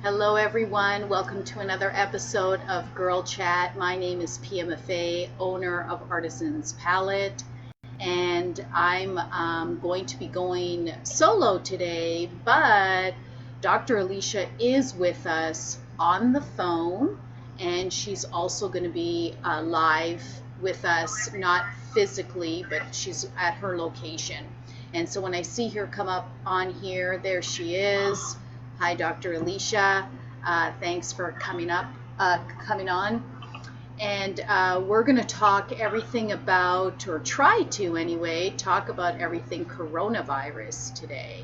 Hello, everyone. Welcome to another episode of Girl Chat. My name is PMFA, owner of Artisan's Palette, and I'm going to be going solo today, but Dr. Alisha is with us on the phone, and she's also going to be live with us, not physically, but she's at her location. And so when I see her come up on here, there she is. Hi, Dr. Alisha. Thanks for coming on. And we're going to talk everything about, or try to anyway, talk about everything coronavirus today.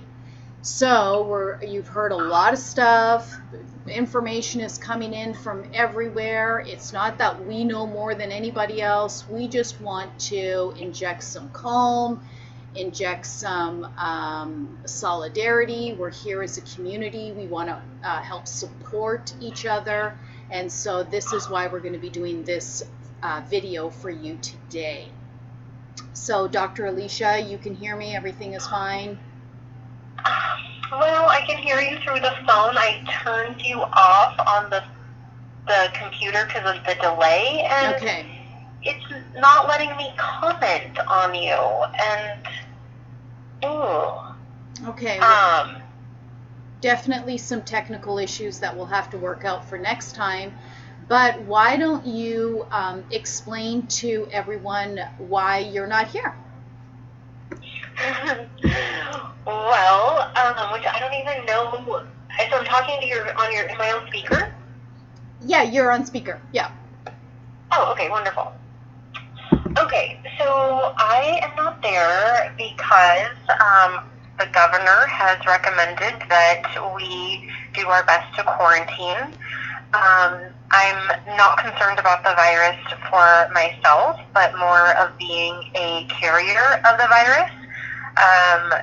So you've heard a lot of stuff. Information is coming in from everywhere. It's not that we know more than anybody else. We just want to inject some calm, inject some solidarity. We're here as a community. We want to help support each other. And so this is why we're going to be doing this video for you today. So Dr. Alisha, you can hear me? Everything is fine? Well, I can hear you through the phone. I turned you off on the computer because of the delay. And okay. It's not letting me comment on you, and okay. Well, definitely some technical issues that we'll have to work out for next time. But why don't you explain to everyone why you're not here? Well, which I don't even know. So I'm talking to am I on speaker? Yeah, you're on speaker. Yeah. Oh, okay, wonderful. Okay, so I am not there because the governor has recommended that we do our best to quarantine. I'm not concerned about the virus for myself, but more of being a carrier of the virus.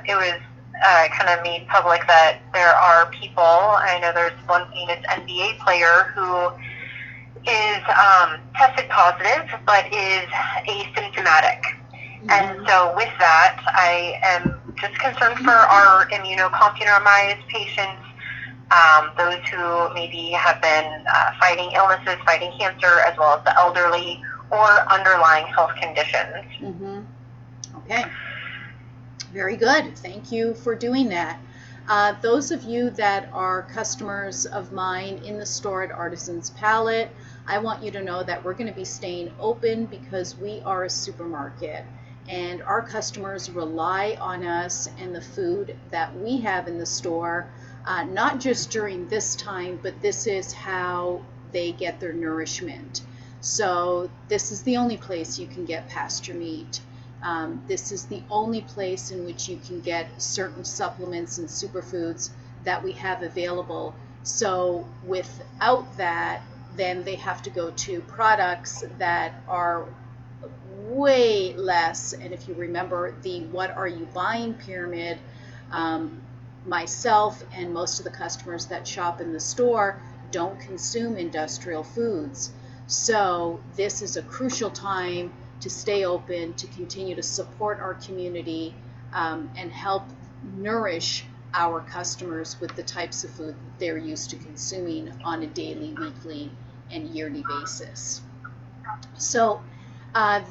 It was kind of made public that there are people, I know there's one famous NBA player who is tested positive but is asymptomatic. Mm-hmm. And so with that, I am just concerned for our immunocompromised patients, those who maybe have been fighting illnesses, fighting cancer, as well as the elderly or underlying health conditions. Mm-hmm. Okay. Very good. Thank you for doing that. Those of you that are customers of mine in the store at Artisan's Palette, I want you to know that we're going to be staying open because we are a supermarket and our customers rely on us and the food that we have in the store, not just during this time, but this is how they get their nourishment. So this is the only place you can get pasture meat. This is the only place in which you can get certain supplements and superfoods that we have available. So without that, then they have to go to products that are way less. And if you remember the what are you buying pyramid, myself and most of the customers that shop in the store don't consume industrial foods. So this is a crucial time to stay open, to continue to support our community, and help nourish our customers with the types of food that they're used to consuming on a daily, weekly, and yearly basis. So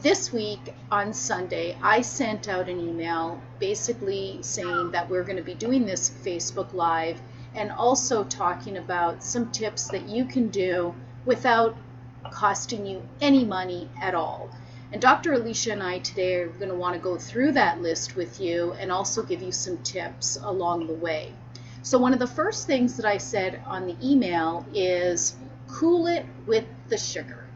this week on Sunday, I sent out an email basically saying that we're going to be doing this Facebook Live and also talking about some tips that you can do without costing you any money at all. And Dr. Alisha and I today are going to want to go through that list with you and also give you some tips along the way. So one of the first things that I said on the email is cool it with the sugar.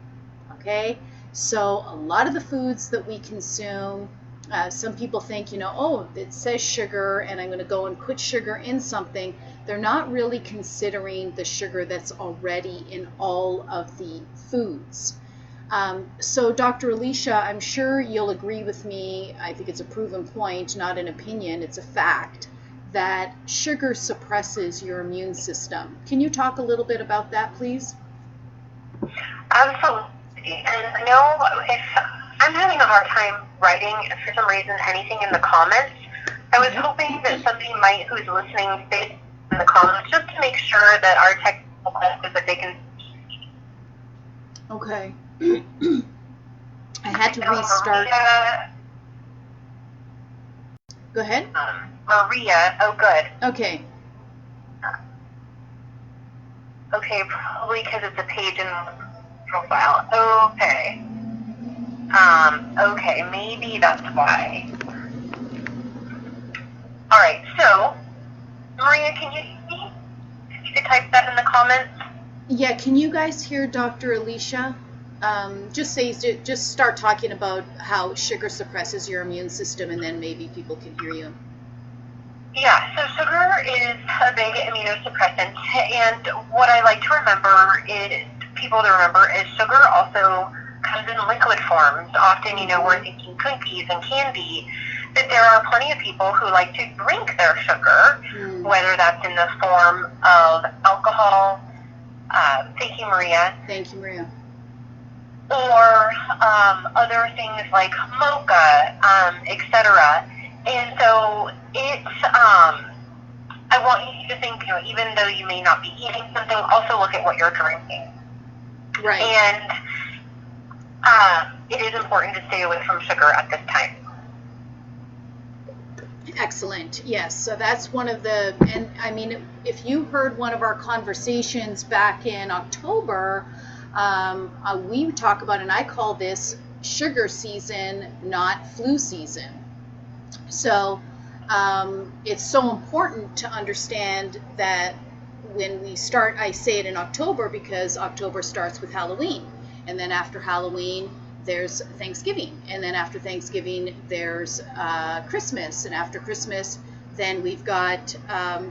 Okay? So a lot of the foods that we consume, some people think, oh, it says sugar and I'm going to go and put sugar in something. They're not really considering the sugar that's already in all of the foods. So Dr. Alisha, I'm sure you'll agree with me, I think it's a proven point, not an opinion, it's a fact, that sugar suppresses your immune system. Can you talk a little bit about that, please? Absolutely. And I know if I'm having a hard time writing, for some reason, anything in the comments, I was hoping that somebody who's listening, stay in the comments just to make make sure that our technical is that they can. Okay. I had to restart. Go ahead. Maria. Oh, good. Okay. Okay, probably because it's a page in the profile. Okay. Okay, maybe that's why. All right, so, Maria, can you hear me? You could type that in the comments. Yeah, can you guys hear Dr. Alisha? Just start talking about how sugar suppresses your immune system, and then maybe people can hear you. Yeah, so sugar is a big immunosuppressant, and what I like to remember is, people to remember, is sugar also comes in liquid forms. Often, we're thinking cookies and candy, but there are plenty of people who like to drink their sugar, whether that's in the form of alcohol, thank you, Maria. Thank you, Maria. Or other things like mocha, etc. And so it's, I want you to think, even though you may not be eating something, also look at what you're drinking. Right. And it is important to stay away from sugar at this time. Excellent. Yes. So that's one of the, and I mean, if you heard one of our conversations back in October, we talk about, and I call this sugar season, not flu season. So it's so important to understand that when we start, I say it in October because October starts with Halloween, and then after Halloween there's Thanksgiving, and then after Thanksgiving there's Christmas, and after Christmas then we've got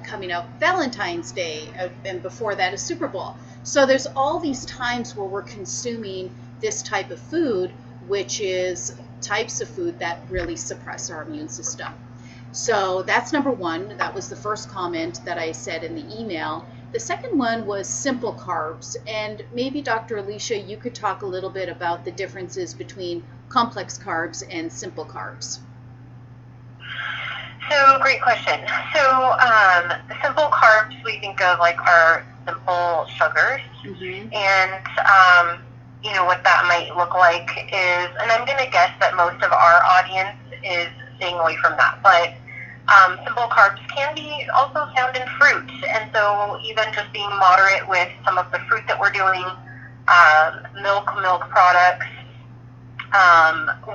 coming up Valentine's Day, and before that is Super Bowl. So there's all these times where we're consuming this type of food, which is types of food that really suppress our immune system. So that's number one. That was the first comment that I said in the email. The second one was simple carbs. And maybe Dr. Alisha, you could talk a little bit about the differences between complex carbs and simple carbs. So, great question. So, simple carbs we think of like our simple sugars. And, what that might look like is, and I'm going to guess that most of our audience is staying away from that, but simple carbs can be also found in fruit. And so even just being moderate with some of the fruit that we're doing, milk products,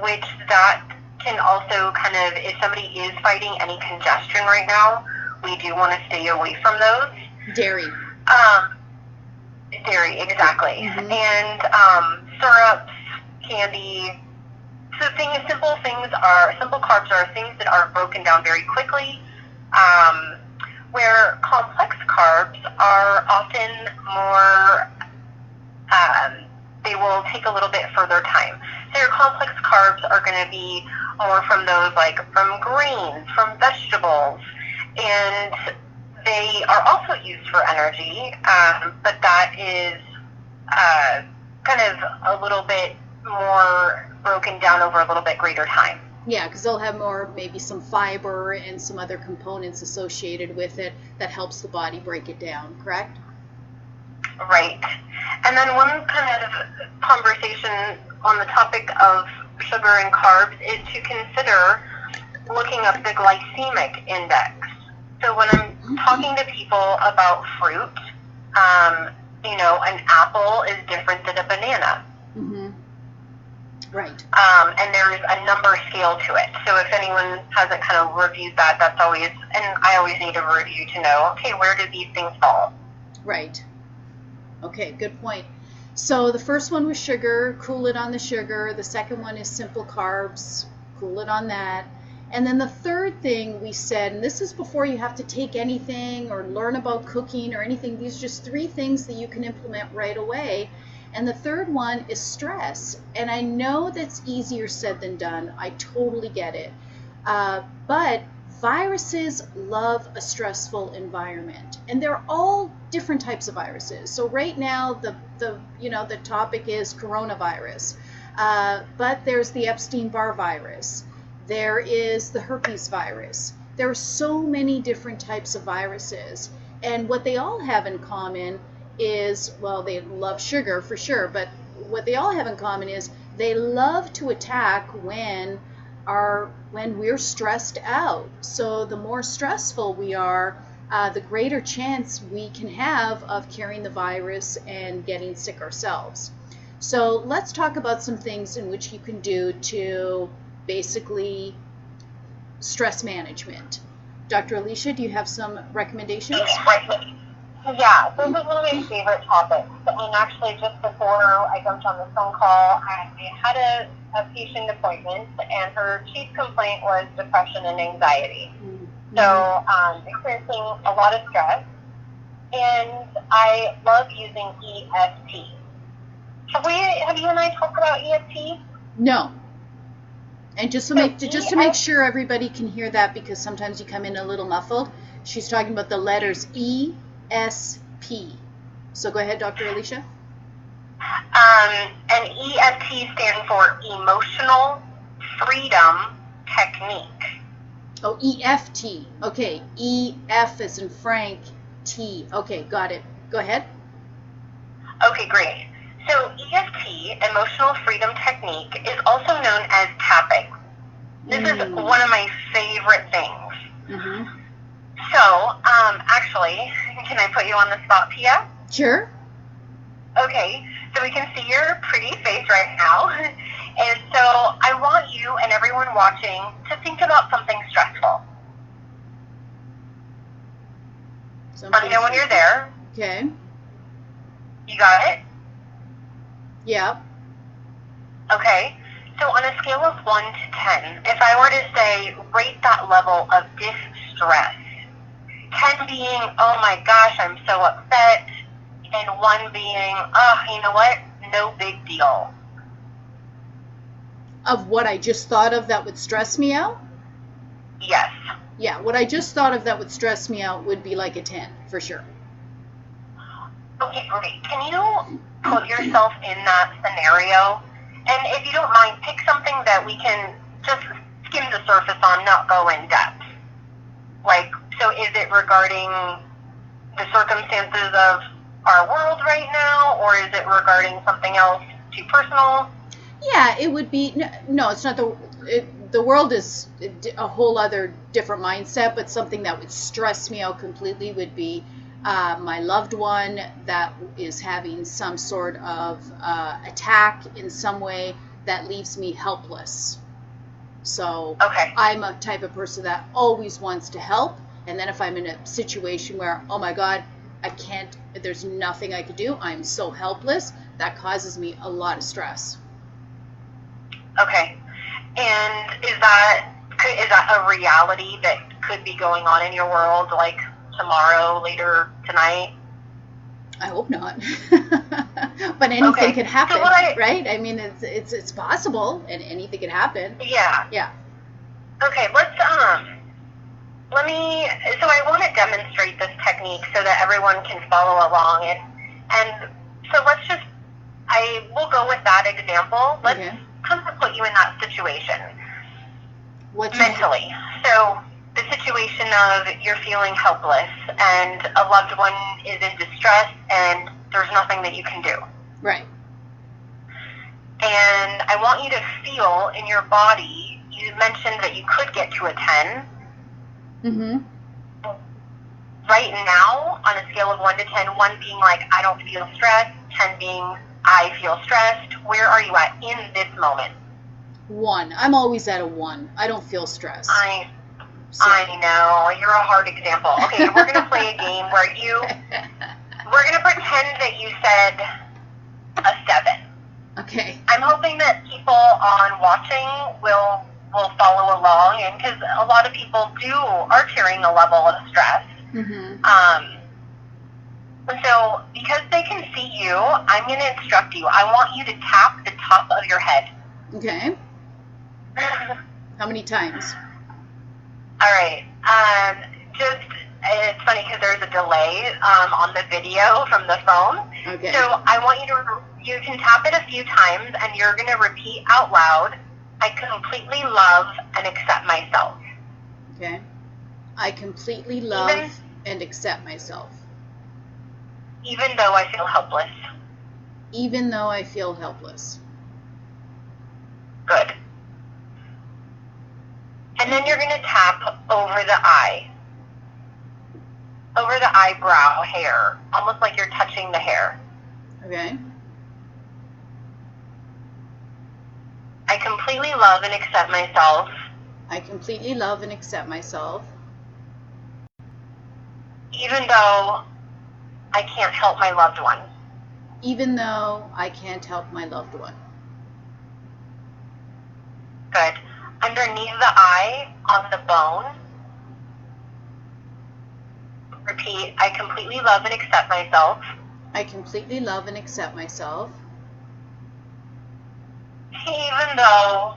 which that can also kind of, if somebody is fighting any congestion right now, we do want to stay away from those. Dairy, exactly. And syrups, candy. So simple carbs are things that are broken down very quickly, where complex carbs are often more, they will take a little bit further time. So your complex carbs are going to be more from those like from grains, from vegetables, and they are also used for energy, but that is kind of a little bit more broken down over a little bit greater time. Yeah, because they'll have more, maybe some fiber and some other components associated with it that helps the body break it down, correct? Right. And then one kind of conversation on the topic of sugar and carbs is to consider looking up the glycemic index. So when I'm talking to people about fruit, an apple is different than a banana. Right. And there's a number scale to it. So if anyone hasn't kind of reviewed that, that's always, and I always need a review to know, okay, where do these things fall? Right. Okay, good point. So the first one was sugar, cool it on the sugar. The second one is simple carbs, cool it on that. And then the third thing we said, and this is before you have to take anything or learn about cooking or anything, these are just 3 things that you can implement right away. And the third one is stress. And I know that's easier said than done. I totally get it. But viruses love a stressful environment. And they're all different types of viruses. So right now, the topic is coronavirus. But there's the Epstein-Barr virus. There is the herpes virus. There are so many different types of viruses. And what they all have in common is, well, they love sugar for sure, but what they all have in common is they love to attack when we're stressed out. So the more stressful we are, the greater chance we can have of carrying the virus and getting sick ourselves. So let's talk about some things in which you can do to basically stress management. Dr. Alisha, do you have some recommendations? Yeah, this is one of my favorite topics. And actually, just before I jumped on the phone call, I had a patient appointment, and her chief complaint was depression and anxiety. Mm-hmm. So, experiencing a lot of stress, and I love using EFT. Have you and I talked about EFT? No. And just to make sure everybody can hear that, because sometimes you come in a little muffled, she's talking about the letters ESP. So go ahead, Dr. Alisha. And EFT stands for Emotional Freedom Technique. Oh, EFT. Okay, EF as in Frank, T. Okay, got it. Go ahead. Okay, great. So EFT, Emotional Freedom Technique, is also known as tapping. This is one of my favorite things. Mm-hmm. So, actually, can I put you on the spot, Pia? Sure. Okay, so we can see your pretty face right now. And so I want you and everyone watching to think about something stressful. Let me know when you're there. Okay. You got it? Yeah. Okay. So on a scale of 1 to 10, if I were to say, rate that level of distress, 10 being, oh my gosh, I'm so upset, and 1 being, oh, you know what, no big deal. Of what I just thought of that would stress me out? Yes. Yeah, what I just thought of that would stress me out would be like a 10, for sure. Okay, great. Can you put yourself in that scenario? And if you don't mind, pick something that we can just skim the surface on, not go in depth. Like, so is it regarding the circumstances of our world right now, or is it regarding something else too personal? Yeah, it would be, no, it's not the world is a whole other different mindset, but something that would stress me out completely would be my loved one that is having some sort of attack in some way that leaves me helpless. So okay. I'm a type of person that always wants to help, and then if I'm in a situation where, oh my God, I can't, there's nothing I could do, I'm so helpless, that causes me a lot of stress. Okay. And is that a reality that could be going on in your world, like tomorrow, later tonight? I hope not. But anything could happen, right? I mean, it's possible, and anything could happen. Yeah. Yeah. Okay, so I want to demonstrate this technique so that everyone can follow along, and so I will go with that example. Let's kind of put you in that situation. Mentally. So the situation of you're feeling helpless and a loved one is in distress and there's nothing that you can do. Right. And I want you to feel in your body, you mentioned that you could get to a 10. Mm-hmm. Right now, on a scale of 1 to 10, 1 being like, I don't feel stressed, 10 being, I feel stressed, where are you at in this moment? 1. I'm always at a 1. I don't feel stressed. I know. You're a hard example. Okay, we're going to play a game where we're going to pretend that you said a 7. Okay. I'm hoping that people on watching will follow along, and because a lot of people are carrying a level of stress. Mm-hmm. And so, because they can see you, I'm going to instruct you. I want you to tap the top of your head. Okay. How many times? All right. It's funny because there's a delay on the video from the phone. Okay. So I want you can tap it a few times, and you're going to repeat out loud, I completely love and accept myself. Okay. I completely love and accept myself, even though I feel helpless. even though I feel helpless. Good. And then you're going to tap over the eye, over the eyebrow hair, almost like you're touching the hair. Okay? I completely love and accept myself. I completely love and accept myself, even though I can't help my loved one. even though I can't help my loved one. Good. Underneath the eye, on the bone, repeat, I completely love and accept myself. I completely love and accept myself, even though,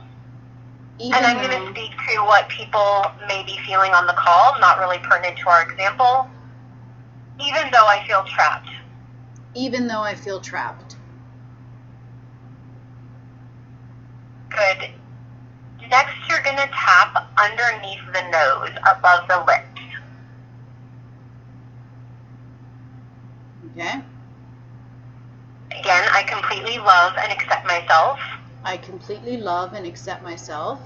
and I'm going to speak to what people may be feeling on the call, not really pertinent to our example, even though I feel trapped. even though I feel trapped. Good. Next, you're going to tap underneath the nose, above the lips. Okay? Again, I completely love and accept myself. I completely love and accept myself,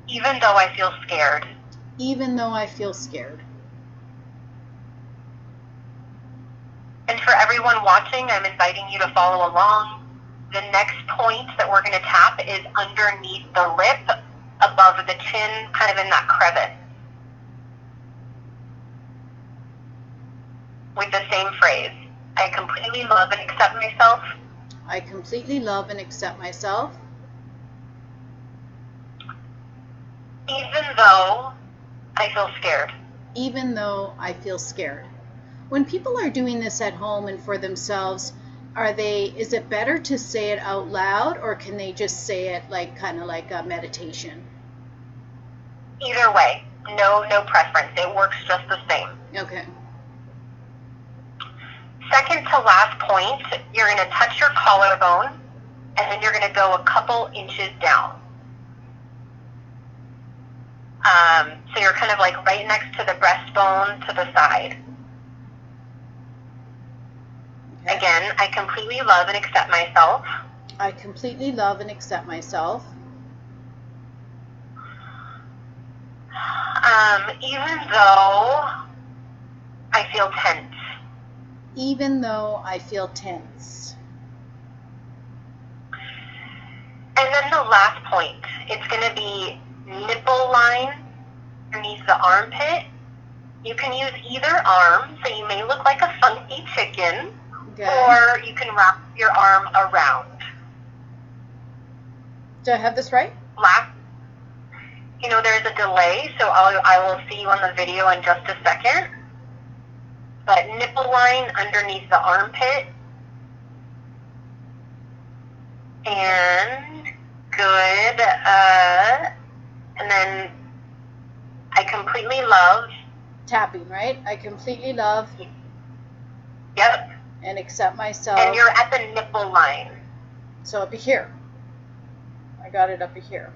even though I feel scared. even though I feel scared. And for everyone watching, I'm inviting you to follow along. The next point that we're going to tap is underneath the lip, above the chin, kind of in that crevice. With the same phrase, I completely love and accept myself. I completely love and accept myself, even though I feel scared. even though I feel scared. When people are doing this at home and for themselves, is it better to say it out loud, or can they just say it kind of like a meditation? Either way, no preference. It works just the same. Okay. Second to last point, you're going to touch your collarbone, and then you're going to go a couple inches down. So you're kind of like right next to the breastbone to the side. Okay. Again, I completely love and accept myself. I completely love and accept myself, even though I feel tense. even though I feel tense. And then the last point, it's going to be nipple line underneath the armpit. You can use either arm, so you may look like a funky chicken, Okay. or you can wrap your arm around. Do I have this right? Last, there's a delay, so I will see you on the video in just a second. But nipple line underneath the armpit. And good. And then I completely love. Tapping, right? I completely love Yep. and accept myself. And you're at the nipple line. So up here. I got it up here.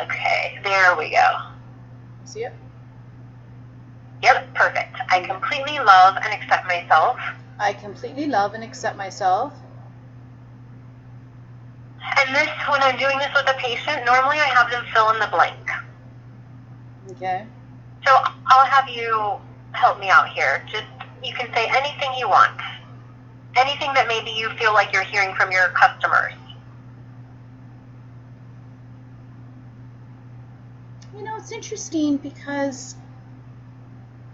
Okay, there we go. See it? Yep, perfect. I completely love and accept myself. I completely love and accept myself. And this, when I'm doing this with a patient, normally I have them fill in the blank. Okay. So I'll have you help me out here. Just, you can say anything you want. Anything that maybe you feel like you're hearing from your customers. It's interesting because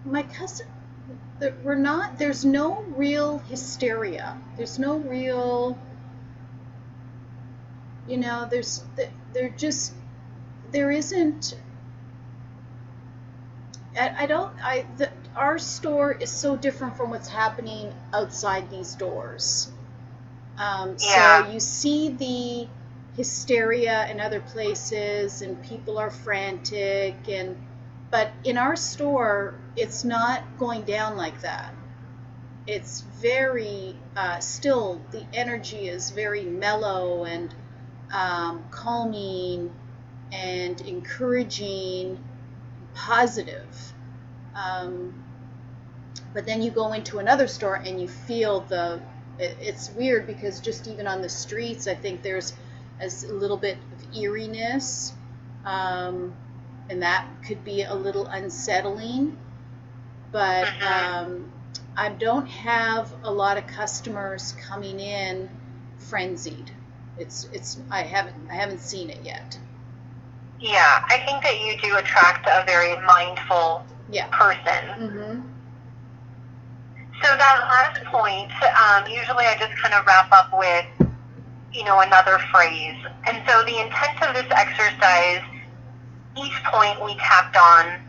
my customer, there's no real hysteria. There's no real, there isn't, our store is so different from what's happening outside these doors. Yeah. So you see the hysteria in other places, and people are frantic, but in our store, it's not going down like that. It's very still. The energy is very mellow and calming and encouraging, positive. But then you go into another store and you feel it's weird because just even on the streets, I think there's a little bit of eeriness, and that could be a little unsettling. But I don't have a lot of customers coming in frenzied. I haven't seen it yet. Yeah, I think that you do attract a very mindful person. So that last point, usually I just kind of wrap up with, another phrase. And so the intent of this exercise, each point we tapped on,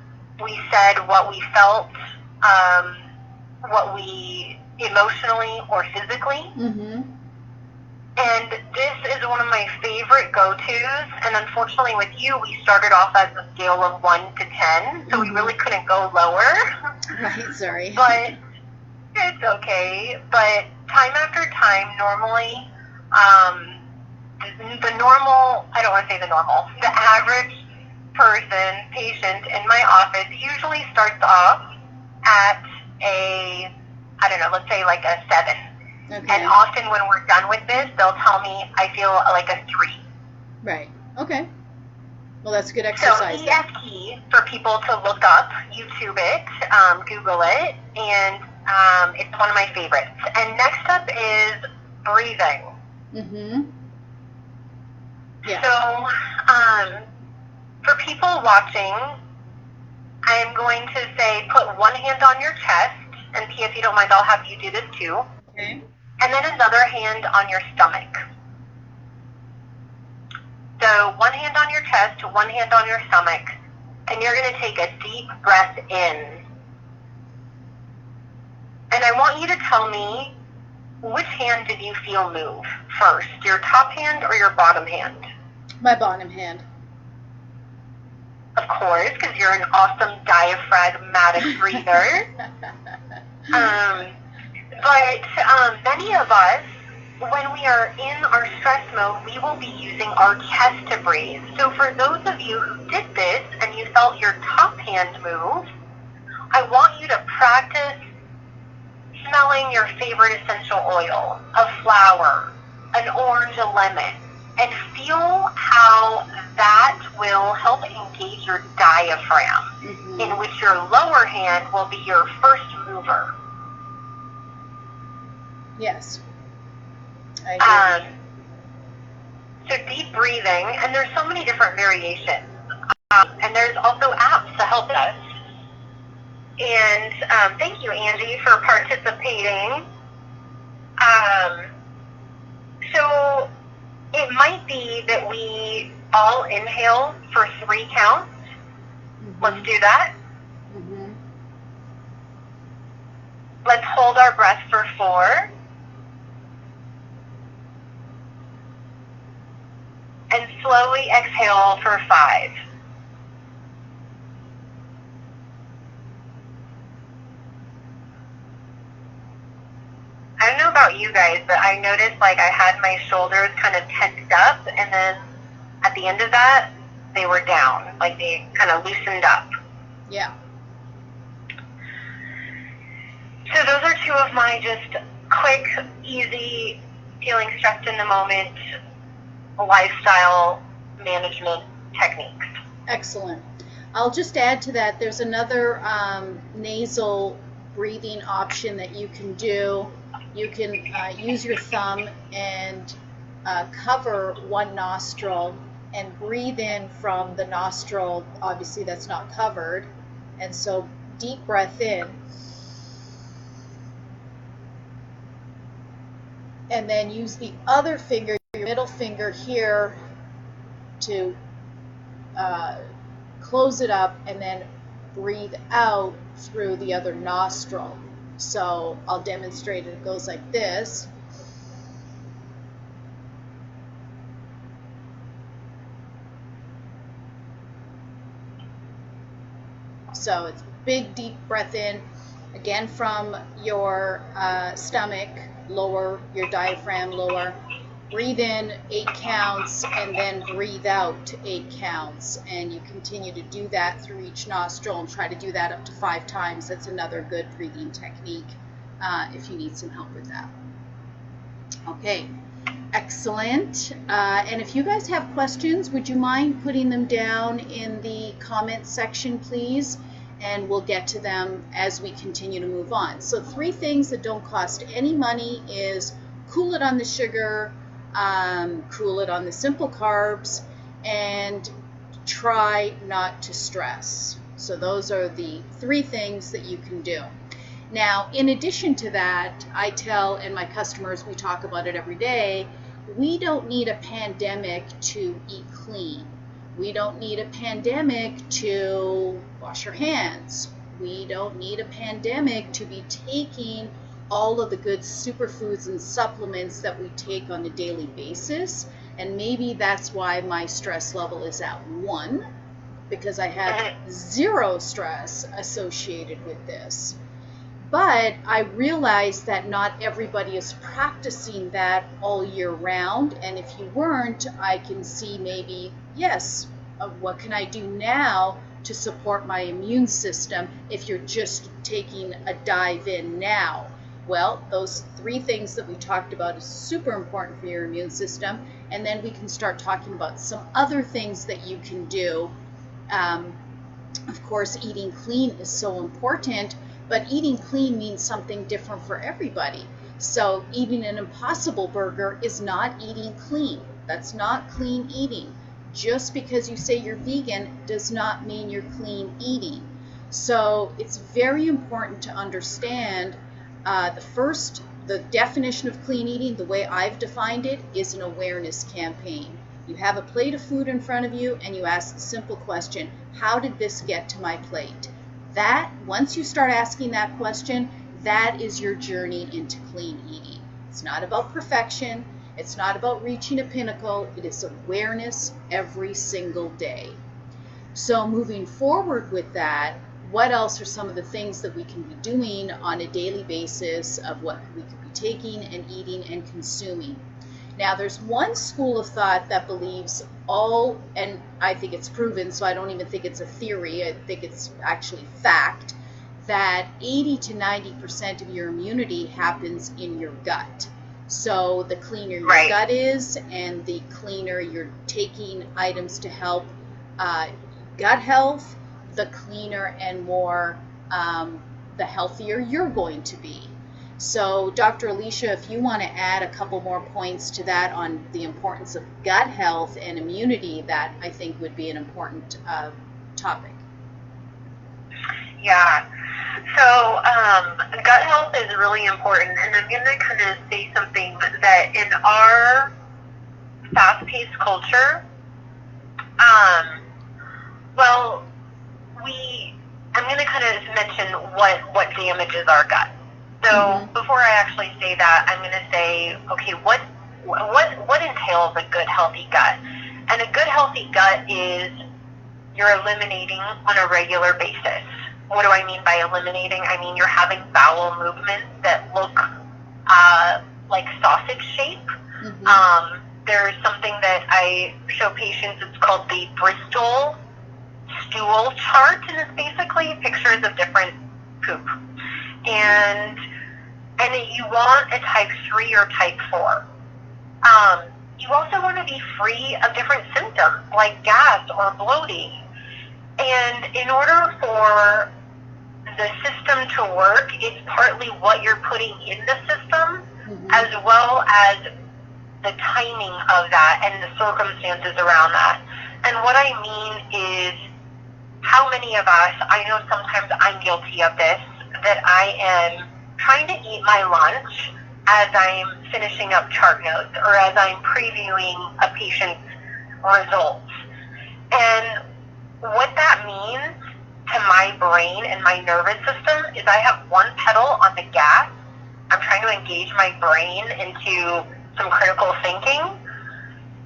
we said what we felt, what we emotionally or physically. And this is one of my favorite go-tos. And unfortunately with you, we started off as a scale of 1 to 10, so we really couldn't go lower. Right, sorry. But it's okay. But time after time, normally, the average person, patient in my office usually starts off at let's say like a 7. Okay. And often when we're done with this, they'll tell me I feel like a 3. Right. Okay. Well, that's good exercise. So EFT, for people to look up, YouTube it, Google it, and it's one of my favorites. And next up is breathing. Yeah. So for people watching, I'm going to say put one hand on your chest, and Pia, if you don't mind, I'll have you do this too. Okay. And then another hand on your stomach. So one hand on your chest, one hand on your stomach, and you're going to take a deep breath in. And I want you to tell me, which hand did you feel move first, your top hand or your bottom hand? My bottom hand. Of course, because you're an awesome diaphragmatic breather. But many of us, when we are in our stress mode, we will be using our chest to breathe. So for those of you who did this and you felt your top hand move, I want you to practice smelling your favorite essential oil, a flower, an orange, a lemon, and feel how that will help engage your diaphragm, in which your lower hand will be your first mover. Yes. I agree. So deep breathing, and there's so many different variations. And there's also apps to help us. And thank you, Angie, for participating. So it might be that we all inhale for 3 counts. Let's do that. Let's hold our breath for 4. And slowly exhale for 5. I don't know about you guys, but I noticed like I had my shoulders kind of tensed up, and then at the end of that, they were down, like they kind of loosened up. Yeah. So those are 2 of my just quick, easy, feeling stressed in the moment, lifestyle management techniques. Excellent. I'll just add to that, there's another nasal breathing option that you can do. You can use your thumb and cover one nostril and breathe in from the nostril, obviously that's not covered, and so deep breath in. And then use the other finger, your middle finger here, to close it up and then breathe out through the other nostril. So I'll demonstrate it. It goes like this. So it's big, deep breath in, again from your stomach, lower, your diaphragm lower, breathe in 8 counts and then breathe out 8 counts, and you continue to do that through each nostril and try to do that up to 5 times. That's another good breathing technique if you need some help with that. Okay, excellent. And if you guys have questions, would you mind putting them down in the comments section, please? And we'll get to them as we continue to move on. So 3 things that don't cost any money is cool it on the sugar, cool it on the simple carbs, and try not to stress. So those are the 3 things that you can do. Now, in addition to that, I tell, and my customers, we talk about it every day, we don't need a pandemic to eat clean. We don't need a pandemic to wash our hands. We don't need a pandemic to be taking all of the good superfoods and supplements that we take on a daily basis. And maybe that's why my stress level is at 1, because I have 0 stress associated with this. But I realize that not everybody is practicing that all year round. And if you weren't, I can see maybe, yes, what can I do now to support my immune system if you're just taking a dive in now? Well, those 3 things that we talked about is super important for your immune system. And then we can start talking about some other things that you can do. Of course, eating clean is so important, but eating clean means something different for everybody. So eating an Impossible Burger is not eating clean. That's not clean eating. Just because you say you're vegan does not mean you're clean eating. So it's very important to understand the definition of clean eating, the way I've defined it, is an awareness campaign. You have a plate of food in front of you and you ask the simple question, how did this get to my plate? That, once you start asking that question, that is your journey into clean eating. It's not about perfection. It's not about reaching a pinnacle. It is awareness every single day. So moving forward with that, what else are some of the things that we can be doing on a daily basis of what we could be taking and eating and consuming? Now, there's one school of thought that believes all, and I think it's proven, so I don't even think it's a theory, I think it's actually fact, that 80 to 90% of your immunity happens in your gut. So the cleaner your gut is, and the cleaner you're taking items to help gut health, the cleaner and more, the healthier you're going to be. So Dr. Alisha, if you want to add a couple more points to that on the importance of gut health and immunity, that I think would be an important topic. Yeah. So gut health is really important, and I'm going to kind of say something that in our fast-paced culture, I'm going to kind of mention what damages our gut. So before I actually say that, I'm going to say, okay, what entails a good healthy gut? And a good healthy gut is you're eliminating on a regular basis. What do I mean by eliminating? I mean you're having bowel movements that look like sausage shape. There's something that I show patients. It's called the Bristol stool chart, and it's basically pictures of different poop. And you want a type 3 or type 4. You also want to be free of different symptoms like gas or bloating. And in order for the system to work, it's partly what you're putting in the system, as well as the timing of that and the circumstances around that. And what I mean is, how many of us, I know sometimes I'm guilty of this, that I am trying to eat my lunch as I'm finishing up chart notes or as I'm previewing a patient's results. And what that means to my brain and my nervous system is I have one pedal on the gas. I'm trying to engage my brain into some critical thinking.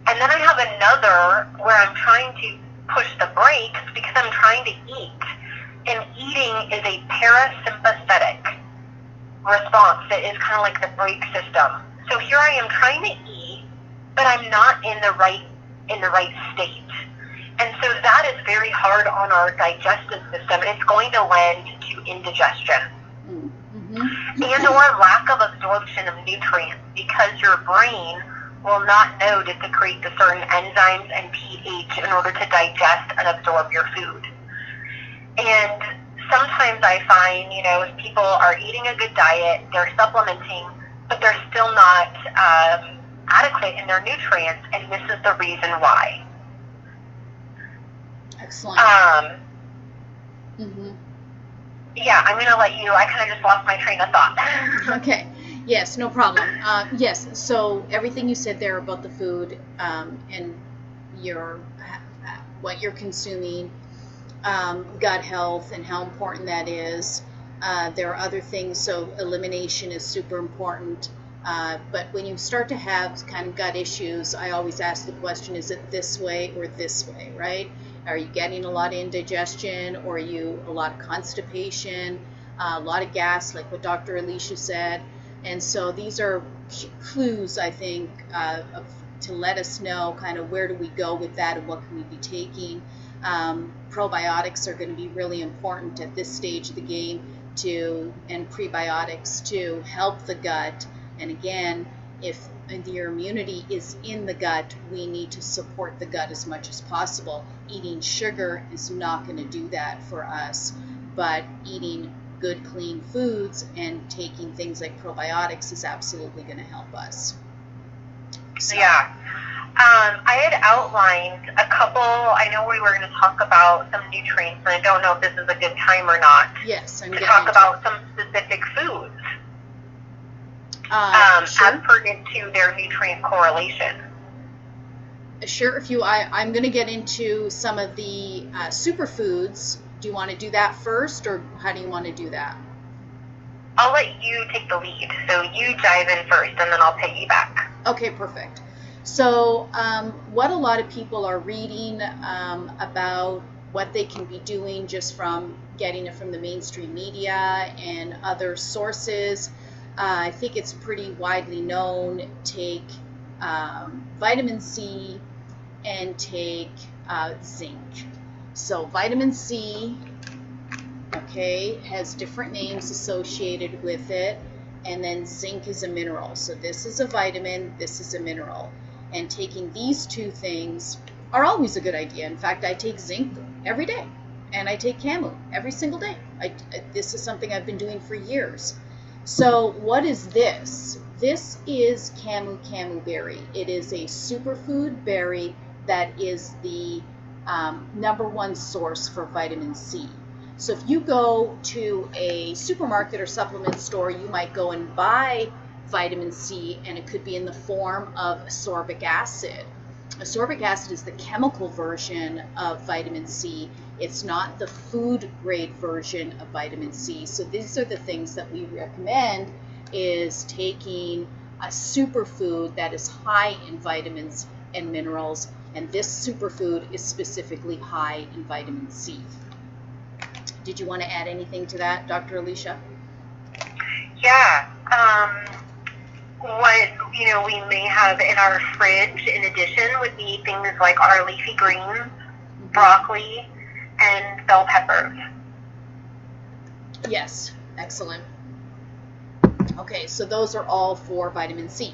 And then I have another where I'm trying to push the brakes because I'm trying to eat. And eating is a parasympathetic response that is kind of like the brake system. So here I am trying to eat, but I'm not in the right state. And so that is very hard on our digestive system. It's going to lend to indigestion and or lack of absorption of nutrients, because your brain will not know to secrete the certain enzymes and pH in order to digest and absorb your food. And sometimes I find, if people are eating a good diet, they're supplementing, but they're still not adequate in their nutrients, and this is the reason why. Excellent. Yeah, I'm going to let you, I kind of just lost my train of thought. Okay. Yes, no problem. Yes, so everything you said there about the food and what you're consuming, gut health and how important that is. There are other things, so elimination is super important. But when you start to have kind of gut issues, I always ask the question, is it this way or this way, right? Are you getting a lot of indigestion, or are you a lot of constipation, a lot of gas, like what Dr. Alisha said? And so these are clues, I think, to let us know kind of where do we go with that and what can we be taking. Probiotics are going to be really important at this stage of the game and prebiotics to help the gut. And again, if your immunity is in the gut, we need to support the gut as much as possible. Eating sugar is not going to do that for us, but eating good, clean foods and taking things like probiotics is absolutely going to help us. So. Yeah. I had outlined a couple, I know we were going to talk about some nutrients, and I don't know if this is a good time or not. Yes, to talk about some specific foods. Sure. As pertinent to their nutrient correlation. Sure. I'm going to get into some of the superfoods. Do you want to do that first, or how do you want to do that? I'll let you take the lead. So you dive in first, and then I'll piggyback. Okay, perfect. So what a lot of people are reading about what they can be doing just from getting it from the mainstream media and other sources. I think it's pretty widely known. Take vitamin C and take zinc. So vitamin C, okay, has different names associated with it, and then zinc is a mineral. So this is a vitamin, this is a mineral. And taking these two things are always a good idea. In fact, I take zinc every day, and I take camu every single day. This is something I've been doing for years. So what is this? This is camu berry. It is a superfood berry that is the number one source for vitamin C. So if you go to a supermarket or supplement store, you might go and buy vitamin C, and it could be in the form of ascorbic acid. Ascorbic acid is the chemical version of vitamin C. It's not the food grade version of vitamin C. So these are the things that we recommend, is taking a superfood that is high in vitamins and minerals, and this superfood is specifically high in vitamin C. Did you want to add anything to that, Dr. Alisha? Yeah. What we may have in our fridge in addition would be things like our leafy greens, broccoli, and bell peppers. Yes, excellent. Okay, so those are all for vitamin C.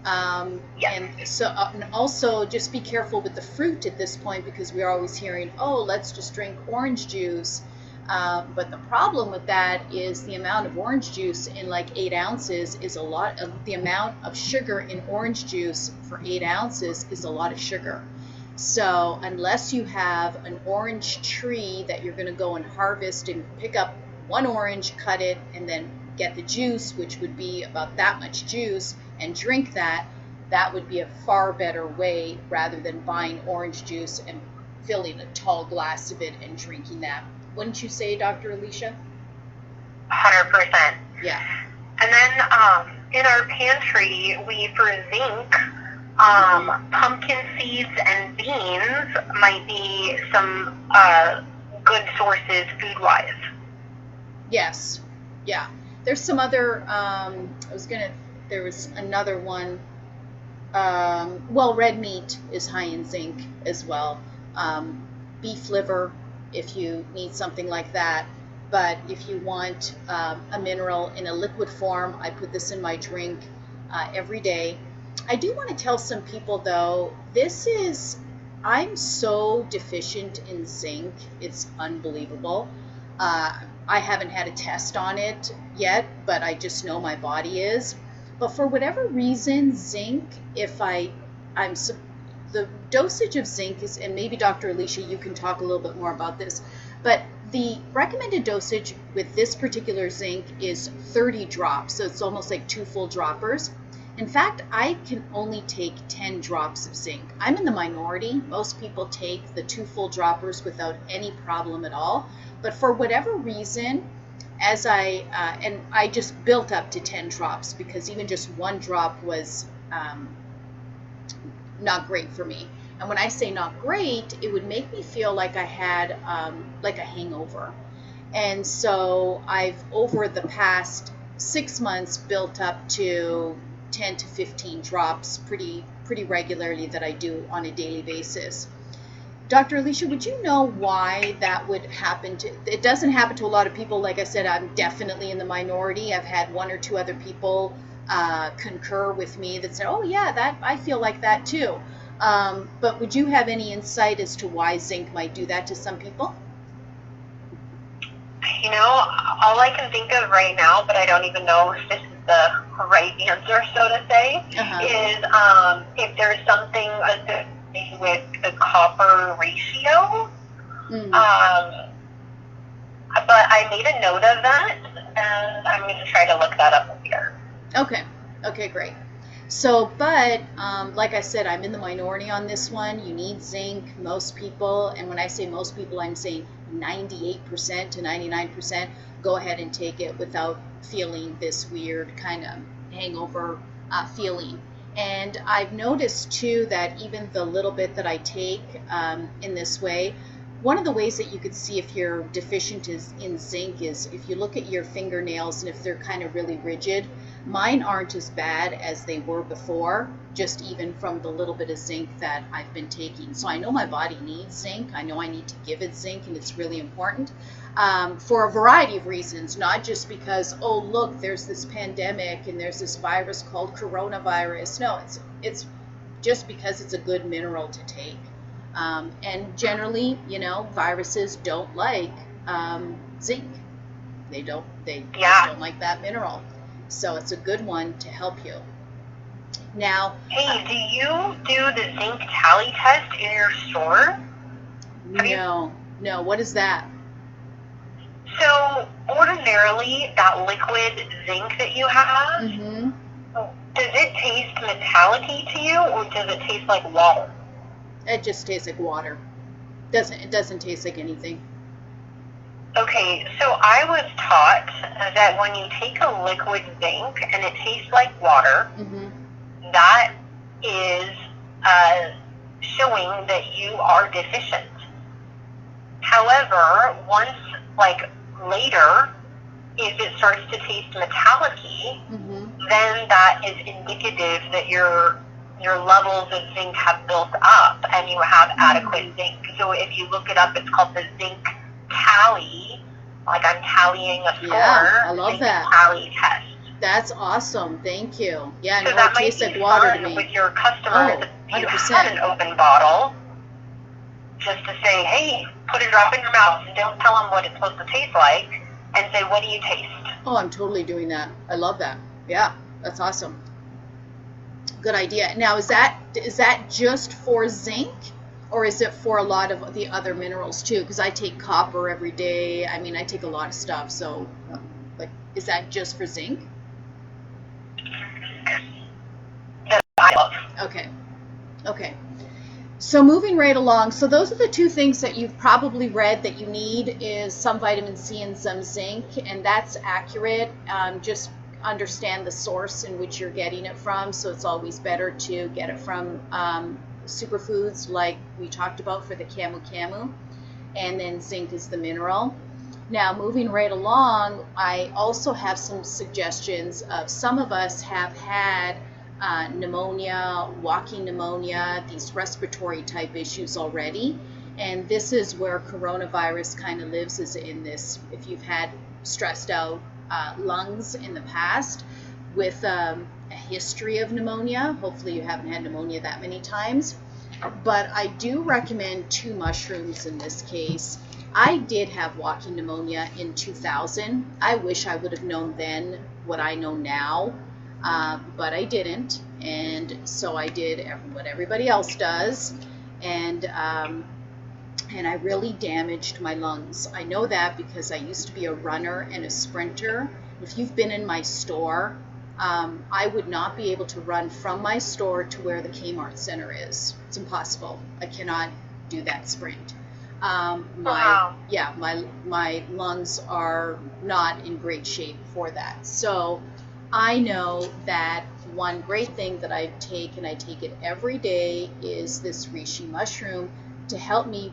Yes. And so, and also just be careful with the fruit at this point, because we're always hearing, oh, let's just drink orange juice. But the problem with that is the amount of orange juice in like 8 ounces is a lot of the amount of sugar in orange juice for 8 ounces is a lot of sugar. So unless you have an orange tree that you're going to go and harvest and pick up one orange, cut it, and then get the juice, which would be about that much juice, and drink that, that would be a far better way rather than buying orange juice and filling a tall glass of it and drinking that. Wouldn't you say, Dr. Alisha? 100%. Yeah. And then in our pantry, for zinc, pumpkin seeds and beans might be some good sources food-wise. Yes. Yeah. There's some other, there was another one. Well, red meat is high in zinc as well. Beef liver, if you need something like that. But if you want a mineral in a liquid form, I put this in my drink every day. I do want to tell some people though, I'm so deficient in zinc, it's unbelievable. I haven't had a test on it yet, but I just know my body is. But for whatever reason, zinc, the dosage of zinc is, and maybe Dr. Alisha, you can talk a little bit more about this, but the recommended dosage with this particular zinc is 30 drops, so it's almost like 2 full droppers. In fact, I can only take 10 drops of zinc. I'm in the minority. Most people take the 2 full droppers without any problem at all. But for whatever reason, and I just built up to 10 drops because even just 1 drop was not great for me. And when I say not great, it would make me feel like I had like a hangover. And so I've, over the past 6 months, built up to 10 to 15 drops pretty regularly that I do on a daily basis. Dr. Alisha, would you know why that would happen it doesn't happen to a lot of people. Like I said, I'm definitely in the minority. I've had 1 or 2 other people concur with me that said, oh yeah, that I feel like that too. But would you have any insight as to why zinc might do that to some people? All I can think of right now, but I don't even know if this is the right answer, so to say, is if there's something with the copper ratio. But I made a note of that, and I'm going to try to look that up here. Okay, great. So, but like I said, I'm in the minority on this one. You need zinc, most people, and when I say most people, I'm saying 98% to 99%, go ahead and take it without feeling this weird kind of hangover feeling. And I've noticed too that even the little bit that I take in this way, one of the ways that you could see if you're deficient in zinc is if you look at your fingernails and if they're kind of really rigid. Mine aren't as bad as they were before, just even from the little bit of zinc that I've been taking. So I know my body needs zinc. I know I need to give it zinc, and it's really important for a variety of reasons, not just because, oh, look, there's this pandemic and there's this virus called coronavirus. No, it's just because it's a good mineral to take. And generally, viruses don't like zinc. They just don't like that mineral. So it's a good one to help you. Now, hey, do you do the zinc tally test in your store? No. What is that? So ordinarily, that liquid zinc that you have, does it taste metallic-y to you, or does it taste like water? It just tastes like water. It doesn't taste like anything. Okay, so I was taught that when you take a liquid zinc and it tastes like water, that is showing that you are deficient. However, once, later, if it starts to taste metallic-y, then that is indicative that your levels of zinc have built up and you have adequate zinc. So if you look it up, it's called the zinc tally, like I'm tallying a score. Yeah, I love that. Tally test. That's awesome. Thank you. Yeah, so no, that it tastes like water to me. With your customers, Oh, if you 100%. had an open bottle, just to say, hey, put a drop in your mouth and don't tell them what it's supposed to taste like, and say, what do you taste? Oh, I'm totally doing that. I love that. Yeah, that's awesome. Good idea. Now, is that just for zinc, or is it for a lot of the other minerals too? Because I take copper every day. I mean, I take a lot of stuff. So, is that just for zinc? That I love. Okay. So moving right along. So those are the 2 things that you've probably read that you need is some vitamin C and some zinc, and that's accurate. Just understand the source in which you're getting it from. So it's always better to get it from superfoods like we talked about for the camu, and then zinc is the mineral. Now, moving right along, I also have some suggestions of some of us have had pneumonia, walking pneumonia, these respiratory type issues already. And this is where coronavirus kind of lives, is in this. If you've had stressed out lungs in the past with a history of pneumonia, hopefully you haven't had pneumonia that many times. But I do recommend 2 mushrooms in this case. I did have walking pneumonia in 2000. I wish I would have known then what I know now, but I didn't. And so I did what everybody else does. And I really damaged my lungs. I know that because I used to be a runner and a sprinter. If you've been in my store, I would not be able to run from my store to where the Kmart Center is. It's impossible. I cannot do that sprint. Wow. My lungs are not in great shape for that. So I know that one great thing that I take, and I take it every day, is this reishi mushroom to help me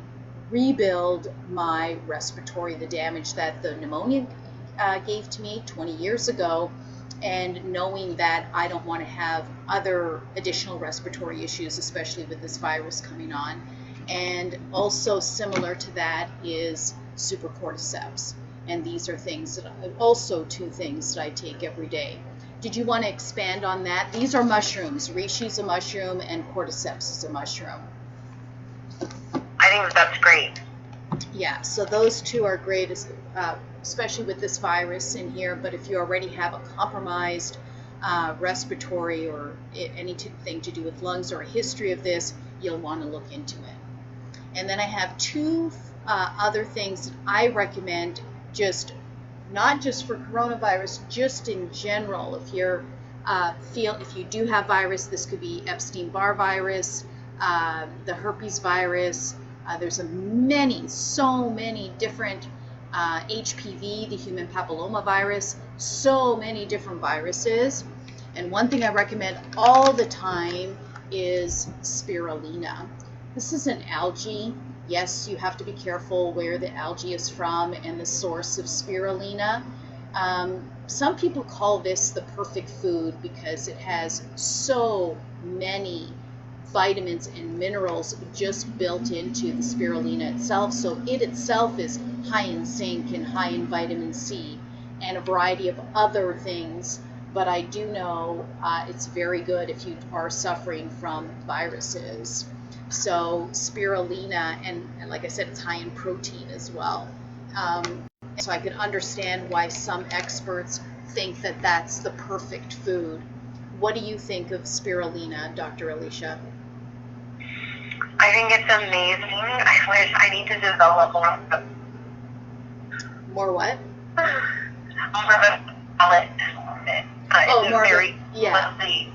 rebuild my respiratory, the damage that the pneumonia gave to me 20 years ago, and knowing that I don't want to have other additional respiratory issues, especially with this virus coming on. And also similar to that is supercordyceps. And these are things that also 2 things that I take every day. Did you want to expand on that? These are mushrooms. Reishi is a mushroom and cordyceps is a mushroom. I think that's great. Yeah, so those 2 are great, especially with this virus in here. But if you already have a compromised respiratory or anything to do with lungs or a history of this, you'll want to look into it. And then I have 2 other things that I recommend, just not just for coronavirus, just in general. If you're if you do have virus, this could be Epstein-Barr virus, the herpes virus. There's so many different HPV, the human papilloma virus, so many different viruses. And one thing I recommend all the time is spirulina. This is an algae. Yes, you have to be careful where the algae is from and the source of spirulina. Some people call this the perfect food because it has so many vitamins and minerals just built into the spirulina itself. So it itself is high in zinc and high in vitamin C and a variety of other things. But I do know it's very good if you are suffering from viruses. So spirulina, and like I said, it's high in protein as well. So I can understand why some experts think that that's the perfect food. What do you think of spirulina, Dr. Alisha? I think it's amazing. I wish I need to develop more of the... More what? More of a palate. It's more a very yeah. lovely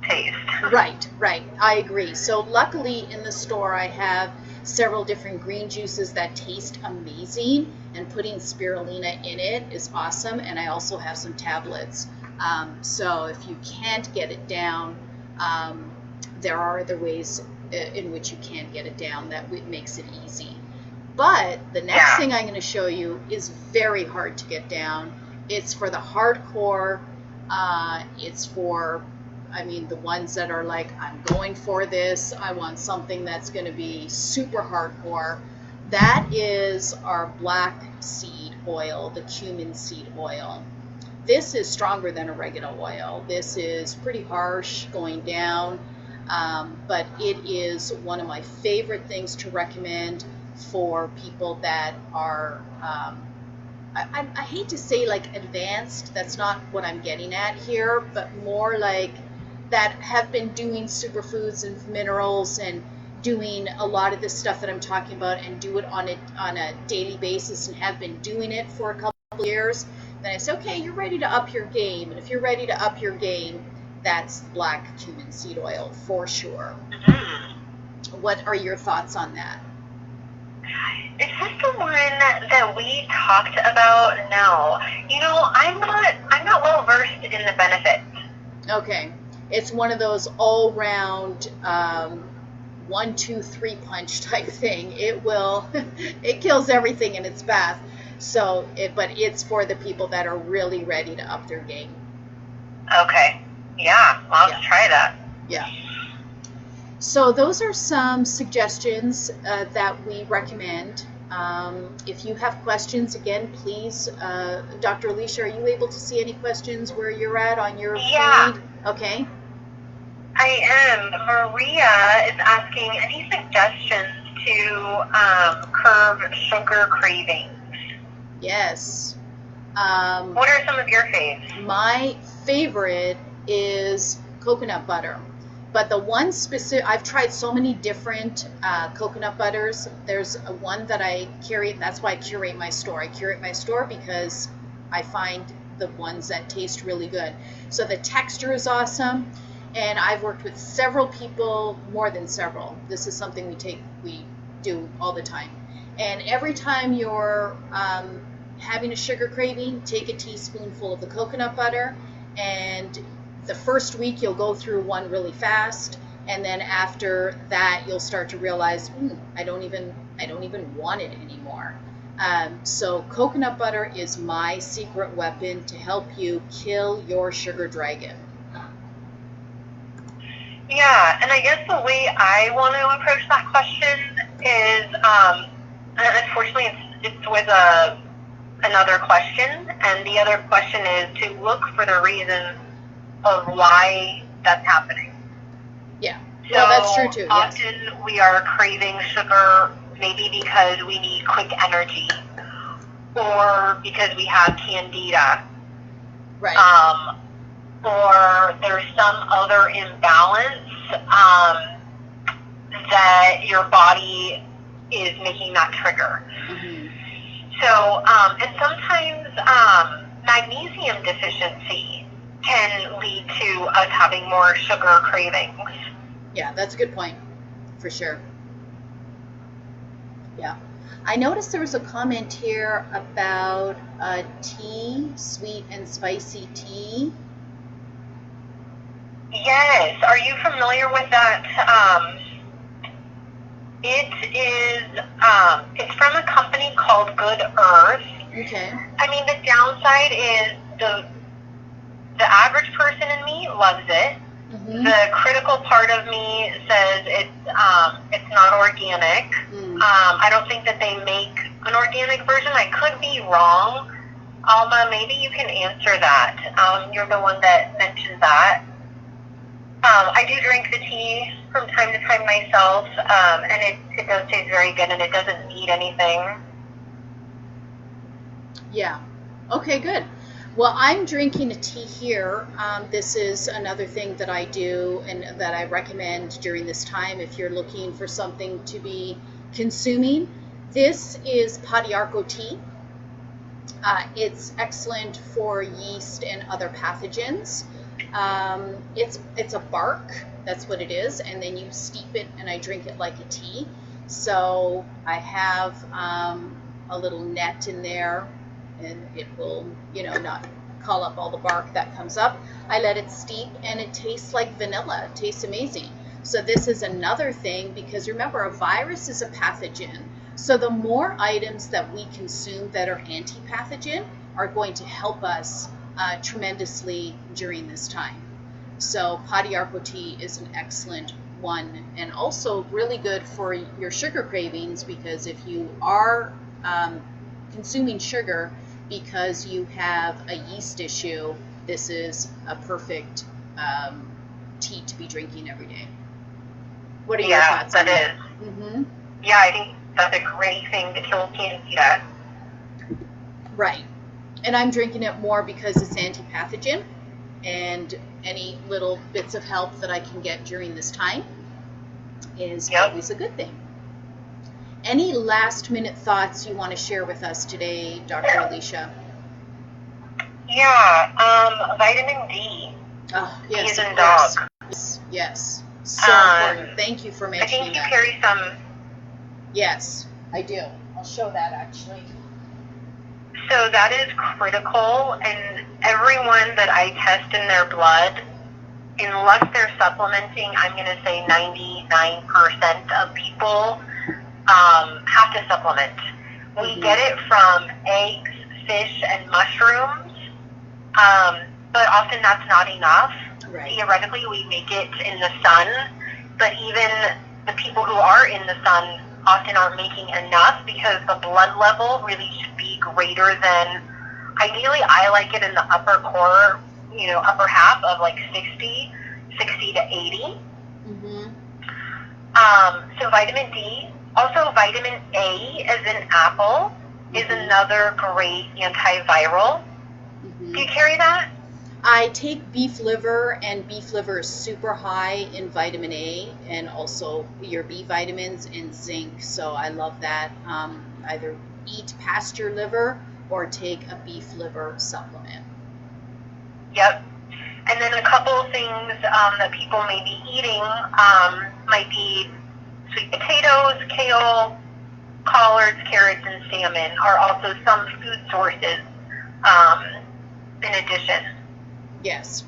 taste. Right. I agree. So luckily in the store I have several different green juices that taste amazing, and putting spirulina in it is awesome. And I also have some tablets. So if you can't get it down, there are other ways in which you can get it down that makes it easy. But the next thing I'm going to show you is very hard to get down. It's for the hardcore. It's for, the ones that are like, I'm going for this. I want something that's going to be super hardcore. That is our black seed oil, the cumin seed oil. This is stronger than oregano oil. This is pretty harsh going down, but it is one of my favorite things to recommend for people that are, I hate to say like advanced, that's not what I'm getting at here, but more like that have been doing superfoods and minerals and doing a lot of this stuff that I'm talking about, and do it on a daily basis and have been doing it for a couple of years. Then I say, okay, you're ready to up your game. And if you're ready to up your game, that's black cumin seed oil for sure. Mm-hmm. What are your thoughts on that? Is this the one that we talked about? No. I'm not well versed in the benefits. Okay. It's one of those all-round 1, 2, 3 punch type thing. It kills everything in its path. So, but it's for the people that are really ready to up their game. Okay. Yeah, I'll Yeah. try that. Yeah. So those are some suggestions that we recommend. If you have questions, again, please, Dr. Alisha, are you able to see any questions where you're at on your Yeah, feed? Okay. I am. Maria is asking any suggestions to curb sugar cravings. Yes. What are some of your faves? My favorite is coconut butter. But the one specific, I've tried so many different coconut butters. There's a one that I curate. That's why I curate my store. I curate my store because I find the ones that taste really good. So the texture is awesome. And I've worked with several people, more than several. This is something we do all the time. And every time you're having a sugar craving, take a teaspoonful of the coconut butter, and the first week you'll go through one really fast, and then after that you'll start to realize, I don't even want it anymore. So coconut butter is my secret weapon to help you kill your sugar dragon. Yeah, and I guess the way I want to approach that question is, and unfortunately, it's with another question, and the other question is to look for the reason of why that's happening. Yeah, So well, that's true too. Yes. Often we are craving sugar maybe because we need quick energy, or because we have candida. Right. Or there's some other imbalance that your body is making that trigger. Mm-hmm. So, and sometimes magnesium deficiency can lead to us having more sugar cravings. Yeah, that's a good point, for sure. Yeah. I noticed there was a comment here about tea, sweet and spicy tea. Yes. Are you familiar with that? It's from a company called Good Earth. Okay. I mean, the downside is the average person in me loves it. Mm-hmm. The critical part of me says it's not organic. I don't think that they make an organic version. I could be wrong. Alma, maybe you can answer that. You're the one that mentioned that. I do drink the tea from time to time myself, and it does taste very good, and it doesn't need anything. Yeah. Okay, good. Well, I'm drinking a tea here. This is another thing that I do and that I recommend during this time if you're looking for something to be consuming. This is Padiarco tea. It's excellent for yeast and other pathogens. It's a bark, that's what it is, and then you steep it, and I drink it like a tea. So I have a little net in there, and it will, not call up all the bark that comes up. I let it steep, and it tastes like vanilla. It tastes amazing. So this is another thing, because remember, a virus is a pathogen. So the more items that we consume that are anti-pathogen are going to help us tremendously during this time. So Padiarco tea is an excellent one, and also really good for your sugar cravings, because if you are consuming sugar because you have a yeast issue, this is a perfect tea to be drinking every day. What are your thoughts on that? Yeah, that is. Mm-hmm. Yeah, I think that's a great thing to kill candida. Right. And I'm drinking it more because it's anti-pathogen, and any little bits of help that I can get during this time is always a good thing. Any last minute thoughts you want to share with us today, Dr. Alisha? Yeah, vitamin D. Oh, yes, of course. Dog. Yes. So important. Thank you for mentioning that. I think you carry some. Yes, I do. I'll show that actually. So that is critical, and everyone that I test in their blood, unless they're supplementing, I'm going to say 99% of people have to supplement. We get it from eggs, fish, and mushrooms. but often that's not enough. Right. Theoretically, we make it in the sun, but even the people who are in the sun often aren't making enough because the blood level really should be greater than, ideally I like it in the upper core, upper half of like 60 to 80. Mm-hmm. So vitamin D, also vitamin A as in apple, is another great antiviral. Mm-hmm. Do you carry that? I take beef liver, and beef liver is super high in vitamin A and also your B vitamins and zinc. So I love that. Either eat pasture liver or take a beef liver supplement. Yep. And then a couple of things that people may be eating might be sweet potatoes, kale, collards, carrots, and salmon are also some food sources in addition. Yes.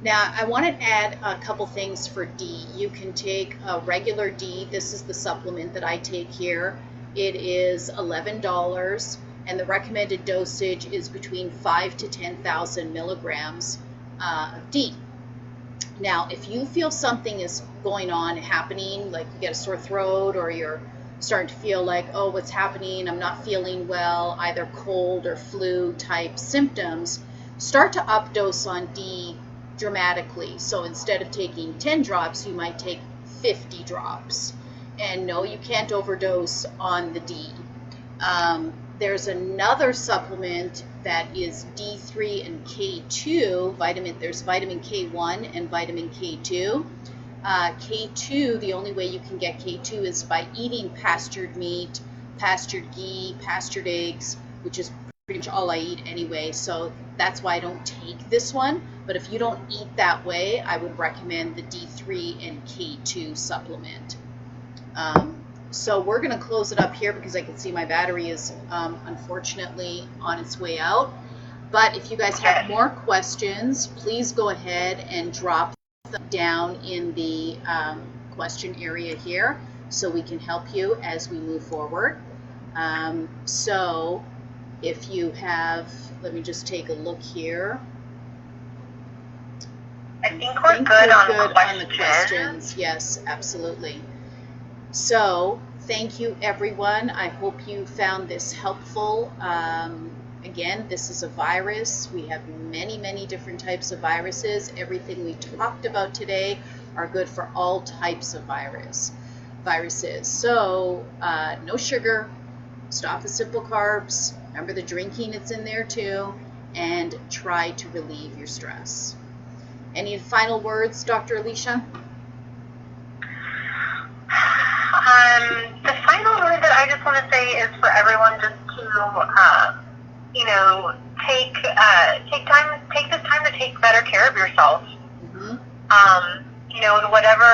Now, I want to add a couple things for D. You can take a regular D. This is the supplement that I take here. It is $11, and the recommended dosage is between 5 to 10,000 milligrams of D. Now, if you feel something is going on, happening, like you get a sore throat or you're starting to feel like, oh, what's happening? I'm not feeling well, either cold or flu type symptoms, start to up dose on D dramatically. So instead of taking 10 drops, you might take 50 drops. And no, you can't overdose on the D. There's another supplement that is D3 and K2 there's vitamin K1 and vitamin K2. K2, the only way you can get K2 is by eating pastured meat, pastured ghee, pastured eggs, which is pretty much all I eat anyway, so that's why I don't take this one. But if you don't eat that way, I would recommend the D3 and K2 supplement. So we're going to close it up here because I can see my battery is unfortunately on its way out. But if you guys have more questions, please go ahead and drop them down in the question area here so we can help you as we move forward. So if you have, let me just take a look here. I think we're good on the questions. Yes, absolutely. So thank you, everyone. I hope you found this helpful. Again, this is a virus. We have many, many different types of viruses. Everything we talked about today are good for all types of viruses. So no sugar, stop the simple carbs, remember the drinking, it's in there too, and try to relieve your stress. Any final words, Dr. Alisha? The final word that I just want to say is for everyone just to, take this time to take better care of yourself. Mm-hmm. Whatever